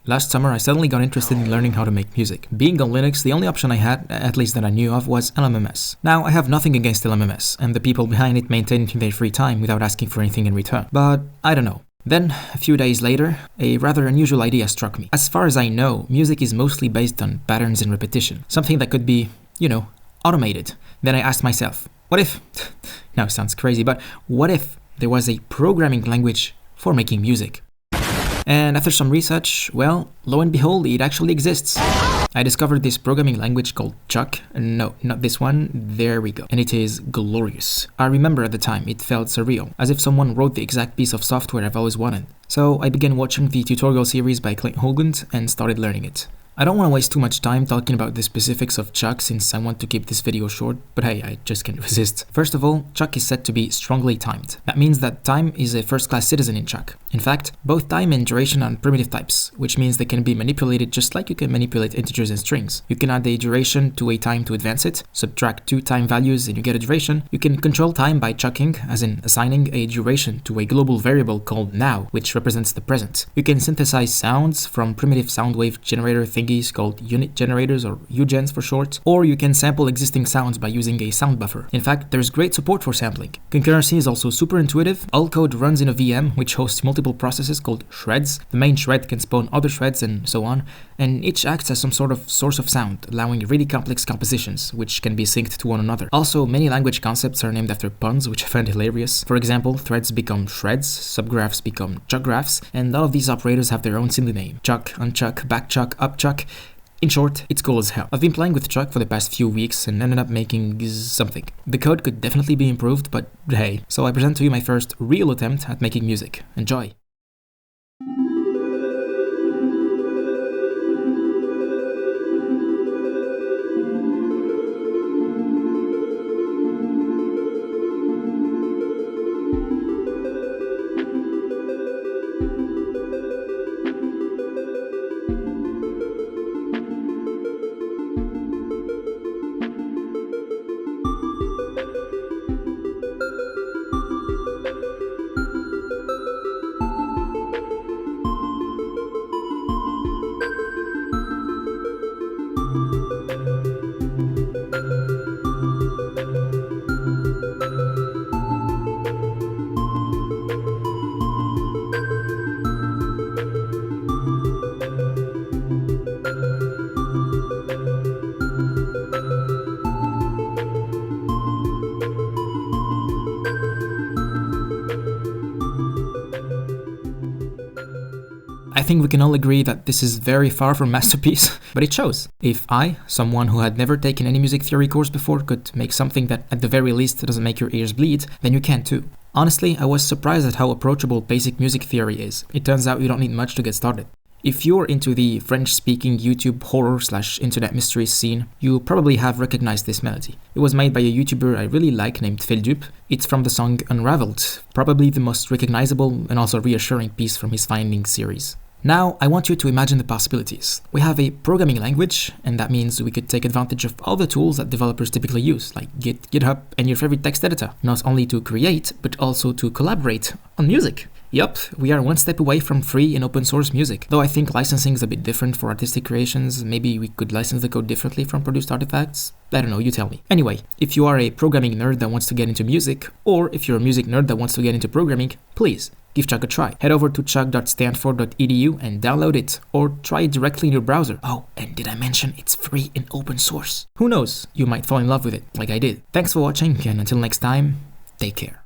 Last summer, I suddenly got interested in learning how to make music. Being on Linux, the only option I had, at least that I knew of, was LMMS. Now, I have nothing against LMMS, and the people behind it maintain it in their free time without asking for anything in return. But I don't know. Then, a few days later, a rather unusual idea struck me. As far as I know, music is mostly based on patterns and repetition. Something that could be, automated. Then I asked myself, what if... Now it sounds crazy, but what if there was a programming language for making music? And after some research, well, lo and behold, it actually exists. I discovered this programming language called ChucK. No, not this one. There we go. And it is glorious. I remember at the time it felt surreal, as if someone wrote the exact piece of software I've always wanted. So I began watching the tutorial series by Clint Hoagland and started learning it. I don't want to waste too much time talking about the specifics of ChucK since I want to keep this video short, but hey, I just can't resist. First of all, ChucK is said to be strongly timed. That means that time is a first-class citizen in ChucK. In fact, both time and duration are primitive types, which means they can be manipulated just like you can manipulate integers and strings. You can add a duration to a time to advance it, subtract two time values and you get a duration. You can control time by chucking, as in assigning a duration to a global variable called now, which represents the present. You can synthesize sounds from primitive sound wave generator thingies called unit generators, or UGens for short, or you can sample existing sounds by using a sound buffer. In fact, there's great support for sampling. Concurrency is also super intuitive. All code runs in a VM which hosts multiple processes called shreds. The main shred can spawn other shreds and so on, and each acts as some sort of source of sound, allowing really complex compositions which can be synced to one another. Also, many language concepts are named after puns, which I find hilarious. For example, threads become shreds, subgraphs become chuckgraphs, and all of these operators have their own silly name. Chuck, unchuck, backchuck, upchuck. In short, it's cool as hell. I've been playing with ChucK for the past few weeks and ended up making something. The code could definitely be improved, but hey. So I present to you my first real attempt at making music. Enjoy! I think we can all agree that this is very far from masterpiece, but it shows. If I, someone who had never taken any music theory course before, could make something that at the very least doesn't make your ears bleed, then you can too. Honestly, I was surprised at how approachable basic music theory is. It turns out you don't need much to get started. If you're into the French-speaking YouTube horror/internet mystery scene, you probably have recognized this melody. It was made by a YouTuber I really like named Phildup. It's from the song Unraveled, probably the most recognizable and also reassuring piece from his Findings series. Now, I want you to imagine the possibilities. We have a programming language, and that means we could take advantage of all the tools that developers typically use, like Git, GitHub, and your favorite text editor, not only to create, but also to collaborate on music. Yup, we are one step away from free and open source music. Though I think licensing is a bit different for artistic creations, maybe we could license the code differently from produced artifacts? I don't know, you tell me. Anyway, if you are a programming nerd that wants to get into music, or if you're a music nerd that wants to get into programming, please, give ChucK a try. Head over to chuck.stanford.edu and download it, or try it directly in your browser. Oh, and did I mention it's free and open source? Who knows, you might fall in love with it, like I did. Thanks for watching, and until next time, take care.